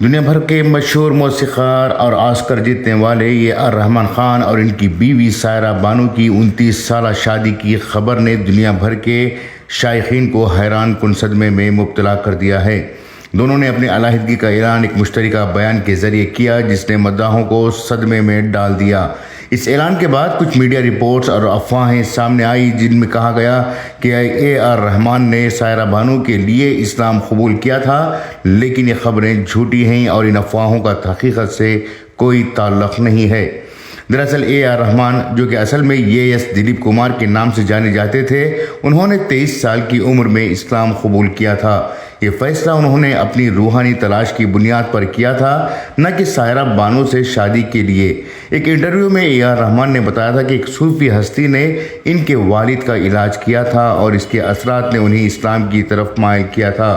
دنیا بھر کے مشہور موسیقار اور آسکر جیتنے والے اے آر رحمان خان اور ان کی بیوی سائرہ بانو کی 29 سالہ شادی کی خبر نے دنیا بھر کے شائقین کو حیران کن صدمے میں مبتلا کر دیا ہے۔ دونوں نے اپنی علیحدگی کا اعلان ایک مشترکہ بیان کے ذریعے کیا جس نے مداحوں کو صدمے میں ڈال دیا۔ اس اعلان کے بعد کچھ میڈیا رپورٹس اور افواہیں سامنے آئی جن میں کہا گیا کہ اے آر رحمان نے سائرہ بانو کے لیے اسلام قبول کیا تھا، لیکن یہ خبریں جھوٹی ہیں اور ان افواہوں کا حقیقت سے کوئی تعلق نہیں ہے۔ دراصل اے آر رحمان، جو کہ اصل میں ایس دلیپ کمار کے نام سے جانے جاتے تھے، انہوں نے 23 سال کی عمر میں اسلام قبول کیا تھا۔ یہ فیصلہ انہوں نے اپنی روحانی تلاش کی بنیاد پر کیا تھا، نہ کہ سائرہ بانو سے شادی کے لیے۔ ایک انٹرویو میں اے آر رحمان نے بتایا تھا کہ ایک صوفی ہستی نے ان کے والد کا علاج کیا تھا اور اس کے اثرات نے انہیں اسلام کی طرف مائل کیا تھا۔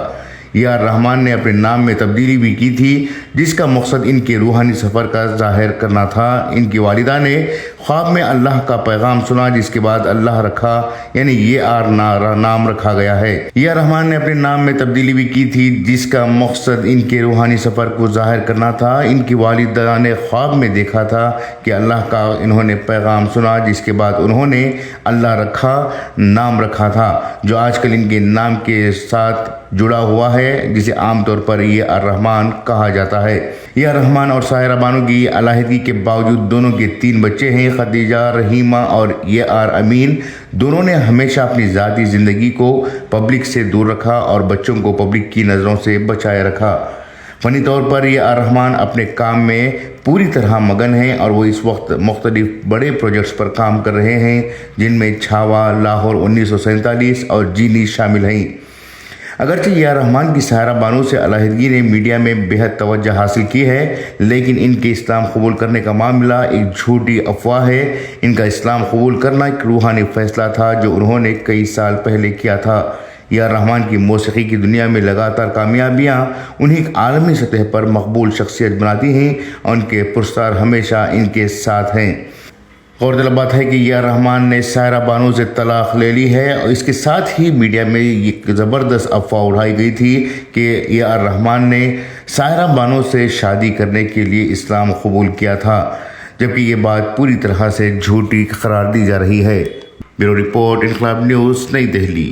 اے آر رحمان نے اپنے نام میں تبدیلی بھی کی تھی جس کا مقصد ان کے روحانی سفر کا ظاہر کرنا تھا۔ ان کی والدہ نے خواب میں اللہ کا پیغام سنا جس کے بعد اللہ رکھا، یعنی اے آر نام رکھا گیا ہے۔ اے آر رحمان نے اپنے نام میں تبدیلی بھی کی تھی جس کا مقصد ان کے روحانی سفر کو ظاہر کرنا تھا۔ ان کی والدہ نے خواب میں دیکھا تھا کہ اللہ کا انہوں نے پیغام سنا جس کے بعد انہوں نے اللہ رکھا نام رکھا تھا، جو آج کل ان کے نام کے ساتھ جڑا ہوا ہے، جسے عام طور پر اے آر رحمان کہا جاتا ہے۔ اے آر رحمان اور سائرہ بانو کی علیحدگی کے باوجود دونوں کے 3 بچے ہیں، خدیجہ، رحیمہ اور اے آر امین۔ دونوں نے ہمیشہ اپنی ذاتی زندگی کو پبلک سے دور رکھا اور بچوں کو پبلک کی نظروں سے بچائے رکھا۔ فنی طور پر اے آر رحمان اپنے کام میں پوری طرح مگن ہیں اور وہ اس وقت مختلف بڑے پروجیکٹس پر کام کر رہے ہیں جن میں چھاوا، لاہور 1947 اور جینی شامل ہیں۔ اگرچہ اے آر رحمان کی سائرہ بانو سے علیحدگی نے میڈیا میں بہت توجہ حاصل کی ہے، لیکن ان کے اسلام قبول کرنے کا معاملہ ایک جھوٹی افواہ ہے۔ ان کا اسلام قبول کرنا ایک روحانی فیصلہ تھا جو انہوں نے کئی سال پہلے کیا تھا۔ اے آر رحمان کی موسیقی کی دنیا میں لگاتار کامیابیاں انہیں ایک عالمی سطح پر مقبول شخصیت بناتی ہیں اور ان کے پرستار ہمیشہ ان کے ساتھ ہیں۔ غورطلب بات ہے کہ اے آر رحمان نے سائرہ بانو سے طلاق لے لی ہے اور اس کے ساتھ ہی میڈیا میں ایک زبردست افواہ اڑائی گئی تھی کہ اے آر رحمان نے سائرہ بانو سے شادی کرنے کے لیے اسلام قبول کیا تھا، جبکہ یہ بات پوری طرح سے جھوٹی قرار دی جا رہی ہے۔ بیورو رپورٹ، انقلاب نیوز، نئی دہلی۔